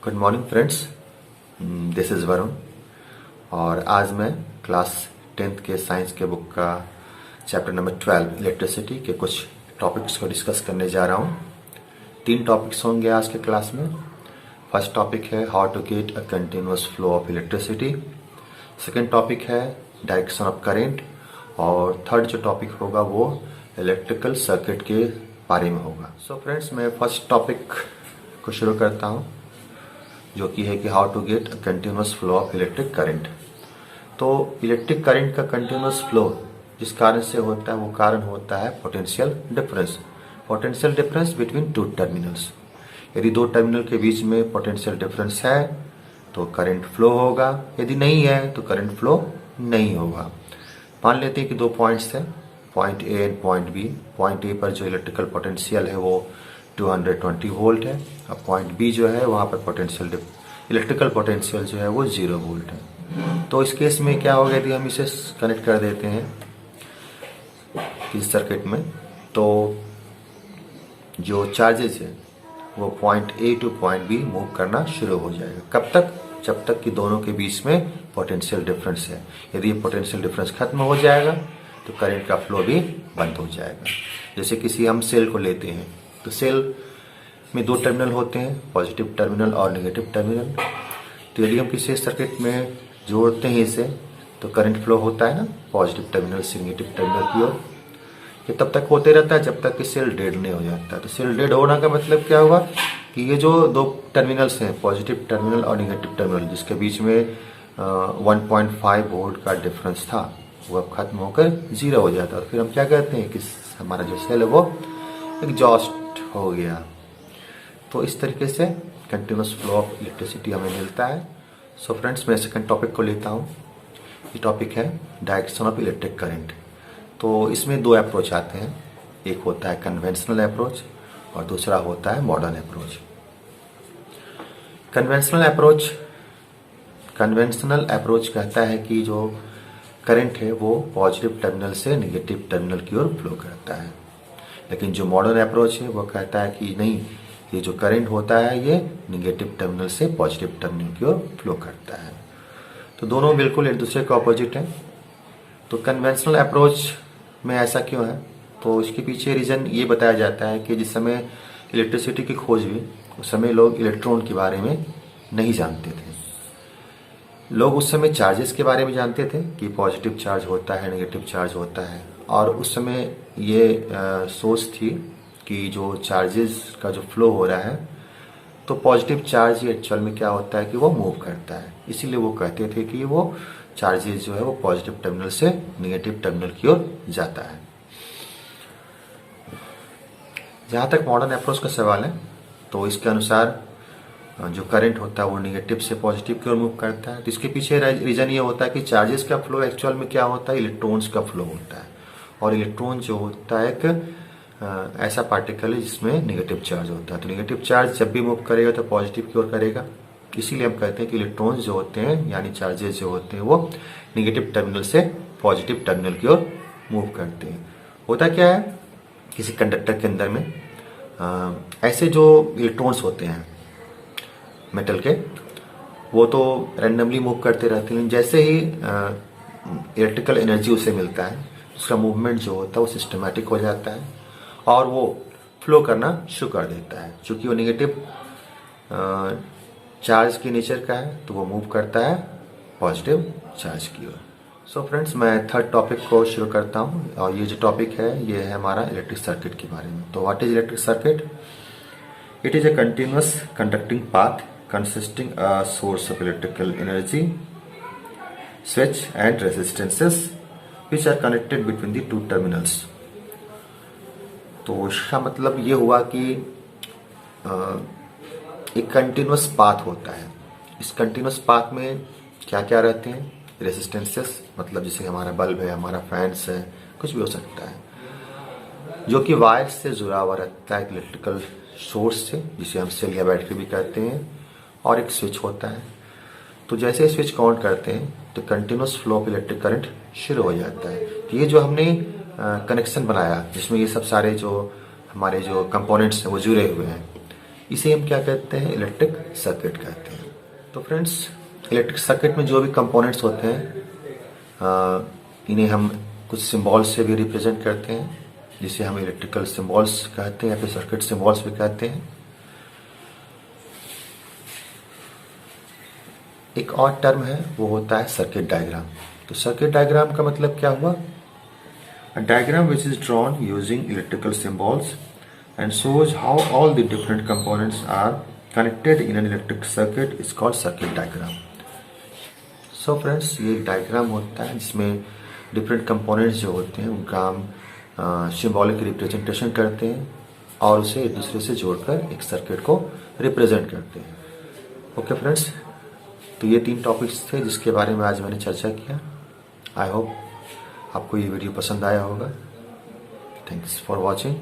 Good morning friends, this is Varun. और आज मैं क्लास 10th के साइंस के बुक का चैप्टर नंबर 12 इलेक्ट्रिसिटी के कुछ टॉपिक्स को डिस्कस करने जा रहा हूँ। 3 टॉपिक्स होंगे आज के क्लास में। फर्स्ट टॉपिक है how to get a continuous flow of electricity. Second topic है डायरेक्शन ऑफ करेंट। और थर्ड जो टॉपिक होगा वो इलेक्ट्रिकल सर्किट के बारे में होगा। सो फ्रेंड्स, मैं फर्स्ट टॉपिक को शुरू करता हूँ, जो कि है कि how to get a continuous flow of electric current. तो इलेक्ट्रिक करंट का कंटिन्यूअस फ्लो जिस कारण से होता है वो कारण होता है potential difference. Potential difference between two terminals. यदि दो टर्मिनल के बीच में पोटेंशियल डिफरेंस है तो करंट फ्लो होगा, यदि नहीं है तो करंट फ्लो नहीं होगा। मान लेते हैं कि 2 पॉइंट्स है, point A and point B. Point A पर जो इलेक्ट्रिकल पोटेंशियल है वो 220 वोल्ट है, और पॉइंट बी जो है वहां पर इलेक्ट्रिकल पोटेंशियल जो है वो 0 वोल्ट है। तो इस केस में क्या होगा, यदि हम इसे कनेक्ट कर देते हैं इस सर्किट में, तो जो चार्जेस है वो point A to point B move करना शुरू हो जाएगा। कब तक? जब तक कि दोनों के बीच में पोटेंशियल डिफरेंस है। यदि ये पोटेंशियल डिफरेंस खत्म हो जाएगा तो करंट का फ्लो भी बंद हो जाएगा। जैसे किसी हम सेल को लेते हैं, तो सेल में 2 टर्मिनल होते हैं, पॉजिटिव टर्मिनल और नेगेटिव टर्मिनल। तो यदि हम किसी सर्किट में जोड़ते हैं इसे, तो करंट फ्लो होता है ना पॉजिटिव टर्मिनल से नेगेटिव टर्मिनल की ओर। ये तब तक होते रहता है जब तक कि सेल डेड नहीं हो जाता। तो सेल डेड होना का मतलब क्या हुआ कि ये जो 2 टर्मिनल्स हैं, पॉजिटिव टर्मिनल और नेगेटिव टर्मिनल, जिसके बीच में 1.5 वोल्ट का डिफरेंस था, वो अब खत्म होकर 0 हो जाता है। और फिर हम क्या कहते हैं कि हमारा जो सेल है वो एग्जॉस्ट हो गया। तो इस तरीके से कंटिन्यूअस फ्लो ऑफ इलेक्ट्रिसिटी हमें मिलता है। सो फ्रेंड्स, मैं सेकंड टॉपिक को लेता हूँ। ये टॉपिक है डायरेक्शन ऑफ इलेक्ट्रिक करंट। तो इसमें 2 अप्रोच आते हैं, एक होता है कन्वेंशनल अप्रोच और दूसरा होता है मॉडर्न अप्रोच। कन्वेंशनल अप्रोच कहता है कि जो करंट है वो पॉजिटिव टर्मिनल से नेगेटिव टर्मिनल की ओर फ्लो करता है। लेकिन जो मॉडर्न अप्रोच है वो कहता है कि नहीं, ये जो करंट होता है ये नेगेटिव टर्मिनल से पॉजिटिव टर्मिनल की ओर फ्लो करता है। तो दोनों बिल्कुल एक दूसरे के ऑपोजिट हैं। तो कन्वेंशनल अप्रोच में ऐसा क्यों है, तो इसके पीछे रीजन ये बताया जाता है कि जिस समय इलेक्ट्रिसिटी की खोज हुई उस समय लोग इलेक्ट्रॉन के बारे में नहीं जानते थे। लोग उस समय चार्जेस के बारे में जानते थे कि पॉजिटिव चार्ज होता है, नेगेटिव चार्ज होता है। और उस समय ये सोच थी कि जो चार्जेस का जो फ्लो हो रहा है, तो पॉजिटिव चार्ज एक्चुअल में क्या होता है कि वो मूव करता है। इसीलिए वो कहते थे कि वो चार्जेस जो है वो पॉजिटिव टर्मिनल से नेगेटिव टर्मिनल की ओर जाता है। जहां तक मॉडर्न अप्रोच का सवाल है, तो इसके अनुसार जो करंट होता है वो नेगेटिव से पॉजिटिव की ओर मूव करता है। तो इसके पीछे रीजन ये होता है कि चार्जेस का फ्लो एक्चुअल में क्या होता है, इलेक्ट्रॉन्स का फ्लो होता है। और इलेक्ट्रॉन जो होता है एक ऐसा पार्टिकल है जिसमें नेगेटिव चार्ज होता है। तो नेगेटिव चार्ज जब भी मूव करेगा तो पॉजिटिव की ओर करेगा। इसीलिए हम कहते हैं कि इलेक्ट्रॉन्स जो होते हैं यानी चार्जेस जो होते हैं वो नेगेटिव टर्मिनल से पॉजिटिव टर्मिनल की ओर मूव करते हैं। होता क्या है, किसी कंडक्टर के अंदर में ऐसे जो इलेक्ट्रॉन्स होते हैं मेटल के, वो तो रैंडमली मूव करते रहते हैं। जैसे ही इलेक्ट्रिकल एनर्जी उसे मिलता है, उसका मूवमेंट जो होता है वो सिस्टमैटिक हो जाता है और वो फ्लो करना शुरू कर देता है। चूंकि वो नेगेटिव चार्ज की नेचर का है तो वो मूव करता है पॉजिटिव चार्ज की ओर। सो फ्रेंड्स, मैं थर्ड टॉपिक को शुरू करता हूँ। और ये जो टॉपिक है ये है हमारा इलेक्ट्रिक सर्किट के बारे में। तो what is electric circuit? It is a continuous conducting path consisting a source of electrical energy, switch and resistances which are connected between the two terminals। तो इसका मतलब ये हुआ कि एक कंटिन्यूअस पाथ होता है। इस कंटिन्यूअस पाथ में क्या क्या रहते हैं? रेजिस्टेंसेस, मतलब जैसे हमारा बल्ब है, हमारा फैंस है, कुछ भी हो सकता है, जो कि वायर से जुड़ा हुआ रहता है इलेक्ट्रिकल सोर्स से, जिसे हम सेल या बैटरी भी कहते हैं। और एक स्विच होता है। तो जैसे स्विच काउंट करते हैं तो continuous flow of electric current शुरू हो जाता है। तो ये जो हमने कनेक्शन बनाया जिसमें ये सब सारे जो हमारे जो कंपोनेंट्स हैं वो जुड़े हुए हैं, इसे हम क्या कहते हैं, इलेक्ट्रिक सर्किट कहते हैं। तो फ्रेंड्स, इलेक्ट्रिक सर्किट में जो भी कंपोनेंट्स होते हैं इन्हें हम कुछ सिंबल्स से भी रिप्रेजेंट करते हैं, जिसे हम इलेक्ट्रिकल सिंबल्स कहते हैं या फिर सर्किट सिंबल्स भी कहते हैं। एक और टर्म है, वो होता है सर्किट डायग्राम। तो सर्किट डायग्राम का मतलब क्या हुआ? A diagram which is drawn using electrical symbols and shows how all the different components are connected in an electric circuit is called circuit diagram. So friends, ये diagram होता है जिसमें different components जो होते हैं उनका हम सिंबॉलिक रिप्रेजेंटेशन करते हैं और उसे एक दूसरे से जोड़कर एक सर्किट को रिप्रेजेंट करते हैं। ओके फ्रेंड्स, तो ये 3 टॉपिक्स थे जिसके बारे में आज मैंने चर्चा किया। आई होप आपको ये वीडियो पसंद आया होगा। Thanks for watching.